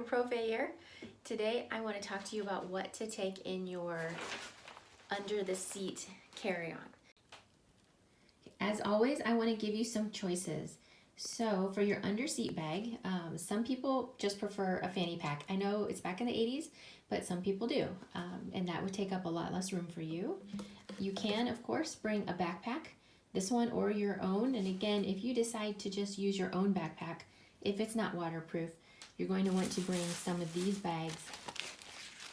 Profe here. Today I want to talk to you about what to take in your under the seat carry-on. As always, I want to give you some choices. So for your under seat bag, some people just prefer a fanny pack. I know it's back in the 80s, but some people do, and that would take up a lot less room for you. You can, of course, bring a backpack, this one or your own. And again, if you decide to just use your own backpack, if it's not waterproof, you're going to want to bring some of these bags,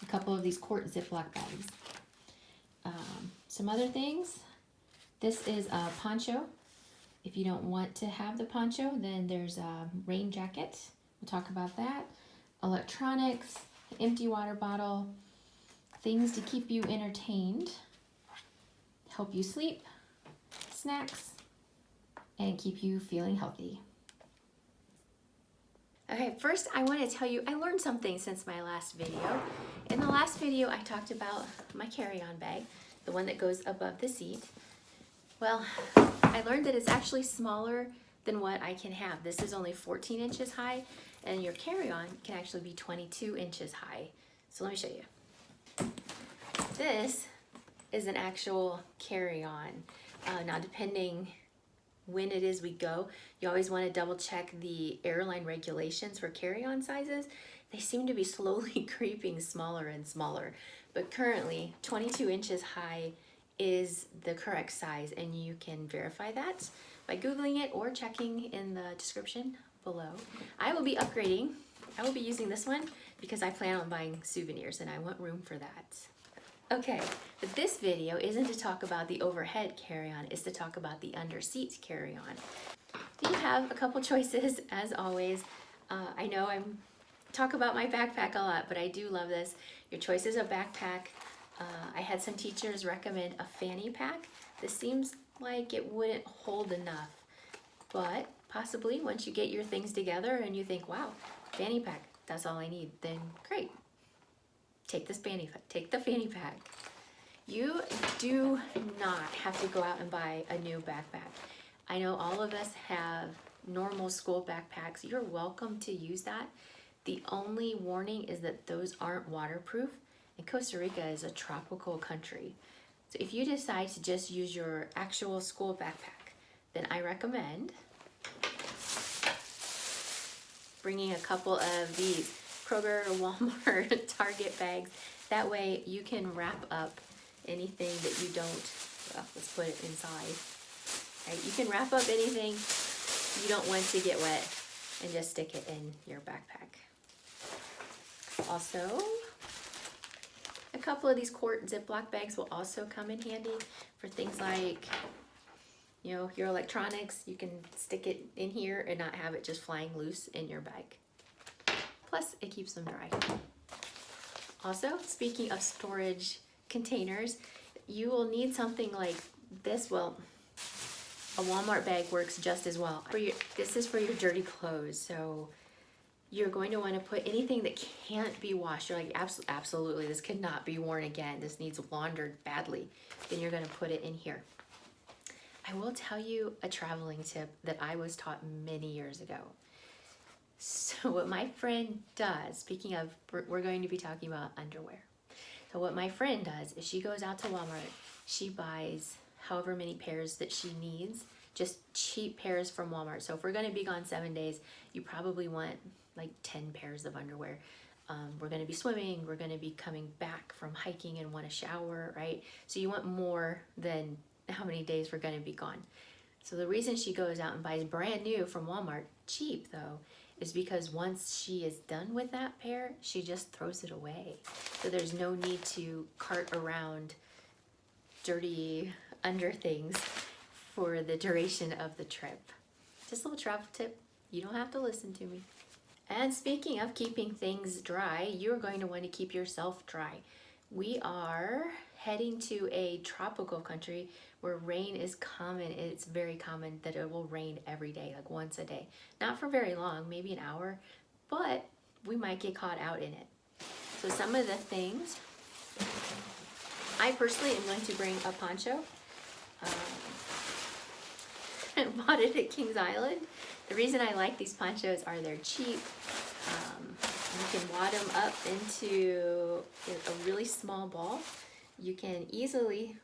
a couple of these quart ziplock bags. Some other things, this is a poncho. If you don't want to have the poncho, then there's a rain jacket. We'll talk about that. Electronics, empty water bottle, things to keep you entertained, help you sleep, snacks, and keep you feeling healthy. Okay, first I want to tell you, I learned something since my last video. In the last video, I talked about my carry-on bag, the one that goes above the seat. Well, I learned that it's actually smaller than what I can have. This is only 14 inches high, and your carry-on can actually be 22 inches high. So let me show you. This is an actual carry-on. Now, depending when it is we go, you always want to double check the airline regulations for carry-on sizes. They seem to be slowly creeping smaller and smaller, but currently 22 inches high is the correct size, and you can verify that by Googling it or checking in the description below. I will be upgrading. I will be using this one because I plan on buying souvenirs and I want room for that. Okay, but this video isn't to talk about the overhead carry-on, it's to talk about the under-seat carry-on. You have a couple choices, as always. I know I'm talk about my backpack a lot, but I do love this. Your choice is a backpack. I had some teachers recommend a fanny pack. This seems like it wouldn't hold enough, but possibly once you get your things together and you think, wow, fanny pack, that's all I need, then great. Take the fanny pack. You do not have to go out and buy a new backpack. I know all of us have normal school backpacks. You're welcome to use that. The only warning is that those aren't waterproof, and Costa Rica is a tropical country. So if you decide to just use your actual school backpack, then I recommend bringing a couple of these Kroger, Walmart, Target bags. That way you can wrap up anything that you don't, well, let's put it inside. Right? You can wrap up anything you don't want to get wet and just stick it in your backpack. Also, a couple of these quart Ziploc bags will also come in handy for things like, you know, your electronics. You can stick it in here and not have it just flying loose in your bag. Plus, it keeps them dry. Also, speaking of storage containers, you will need something like this. Well, a Walmart bag works just as well. This is for your dirty clothes, so you're going to want to put anything that can't be washed. You're like, absolutely, this cannot be worn again. This needs laundered badly. Then you're going to put it in here. I will tell you a traveling tip that I was taught many years ago. So what my friend does, speaking of, we're going to be talking about underwear. So what my friend does is she goes out to Walmart, she buys however many pairs that she needs, just cheap pairs from Walmart. So if we're going to be gone 7 days, you probably want like 10 pairs of underwear. We're going to be swimming, we're going to be coming back from hiking and want a shower, right? So you want more than how many days we're going to be gone. So the reason she goes out and buys brand new from Walmart, cheap though, is because once she is done with that pair, she just throws it away. So there's no need to cart around dirty under things for the duration of the trip. Just a little travel tip. You don't have to listen to me. And speaking of keeping things dry, you're going to want to keep yourself dry. We are heading to a tropical country where rain is common. It's very common that it will rain every day, like once a day. Not for very long, maybe an hour, but we might get caught out in it. So some of the things, I personally am going to bring a poncho. I bought it at Kings Island. The reason I like these ponchos are they're cheap. You can wad them up into a really small ball. You can easily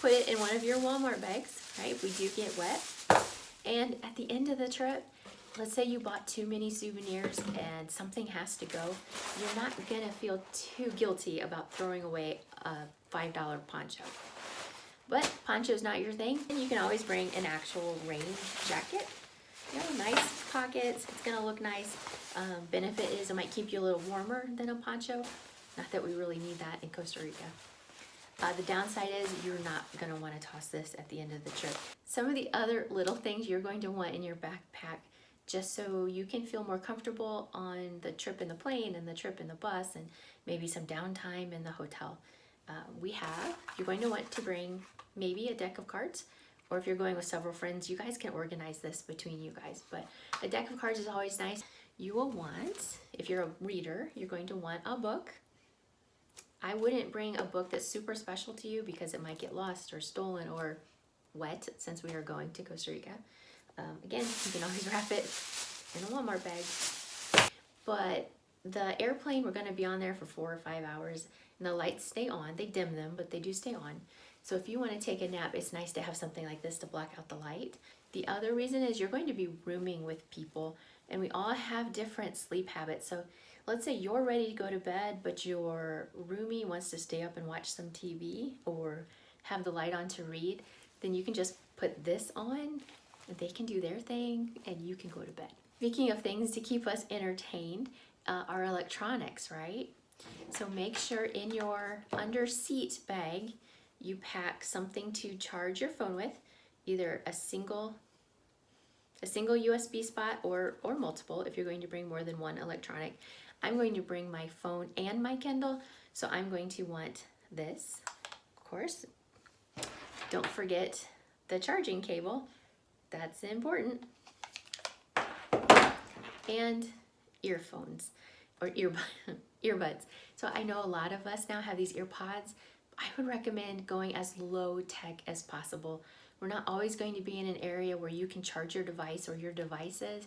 put it in one of your Walmart bags, right? If we do get wet. And at the end of the trip, let's say you bought too many souvenirs and something has to go, you're not gonna feel too guilty about throwing away a $5 poncho. But poncho's not your thing, and you can always bring an actual rain jacket. You know, nice pockets, it's gonna look nice. Benefit is it might keep you a little warmer than a poncho. Not that we really need that in Costa Rica. The downside is you're not gonna wanna toss this at the end of the trip. Some of the other little things you're going to want in your backpack, just so you can feel more comfortable on the trip in the plane and the trip in the bus and maybe some downtime in the hotel. You're going to want to bring maybe a deck of cards, or if you're going with several friends, you guys can organize this between you guys, but a deck of cards is always nice. You will want, if you're a reader, you're going to want a book. I wouldn't bring a book that's super special to you because it might get lost or stolen or wet since we are going to Costa Rica. Again, you can always wrap it in a Walmart bag. But the airplane, we're gonna be on there for 4 or 5 hours and the lights stay on. They dim them, but they do stay on. So if you wanna take a nap, it's nice to have something like this to block out the light. The other reason is you're going to be rooming with people and we all have different sleep habits. So let's say you're ready to go to bed, but your roomie wants to stay up and watch some TV or have the light on to read, then you can just put this on, they can do their thing, and you can go to bed. Speaking of things to keep us entertained, our electronics, right? So make sure in your underseat bag, you pack something to charge your phone with, either a single USB spot or multiple if you're going to bring more than one electronic. I'm going to bring my phone and my Kindle, so I'm going to want this, of course. Don't forget the charging cable, that's important. And earphones, or earbuds. So I know a lot of us now have these earpods. I would recommend going as low tech as possible. We're not always going to be in an area where you can charge your device or your devices.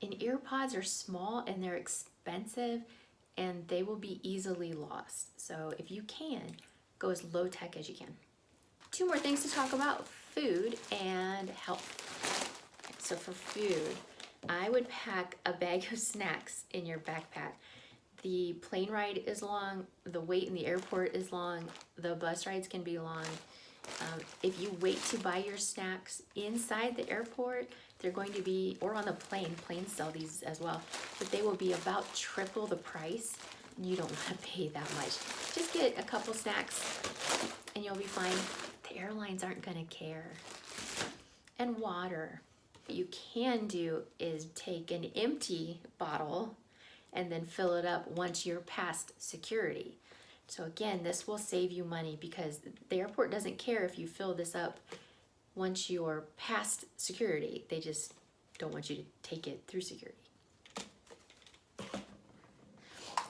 And earpods are small and they're expensive and they will be easily lost. So if you can, go as low tech as you can. 2 more things to talk about, food and health. So for food, I would pack a bag of snacks in your backpack. The plane ride is long, the wait in the airport is long, the bus rides can be long. If you wait to buy your snacks inside the airport, they're going to be, or on the plane, planes sell these as well, but they will be about triple the price. You don't want to pay that much. Just get a couple snacks and you'll be fine. The airlines aren't going to care. And water. What you can do is take an empty bottle and then fill it up once you're past security. So again, this will save you money because the airport doesn't care if you fill this up once you're past security. They just don't want you to take it through security.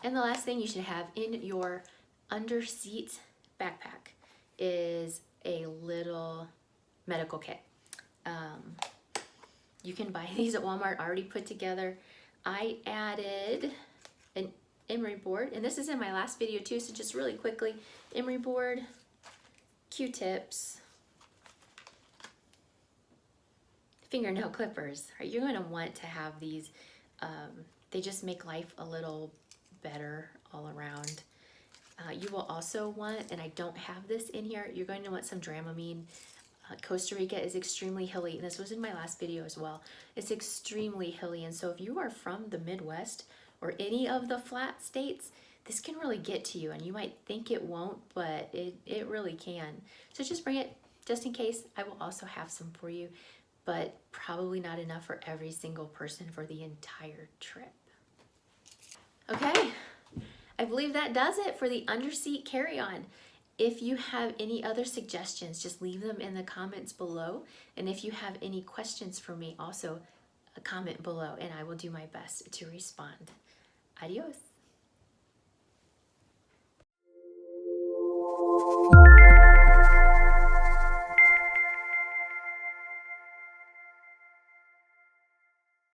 And the last thing you should have in your underseat backpack is a little medical kit. You can buy these at Walmart already put together. I added an emery board, and this is in my last video too, so just really quickly, emery board, Q-tips, fingernail clippers. Right? You're going to want to have these. They just make life a little better all around. You will also want, and I don't have this in here, you're going to want some Dramamine. Costa Rica is extremely hilly, and this was in my last video as well. It's extremely hilly, and so if you are from the Midwest or any of the flat states, this can really get to you, and you might think it won't, but it really can. So just bring it just in case. I will also have some for you, but probably not enough for every single person for the entire trip. Okay, I believe that does it for the Underseat Carry On. If you have any other suggestions, just leave them in the comments below. And if you have any questions for me, also comment below and I will do my best to respond. Adios.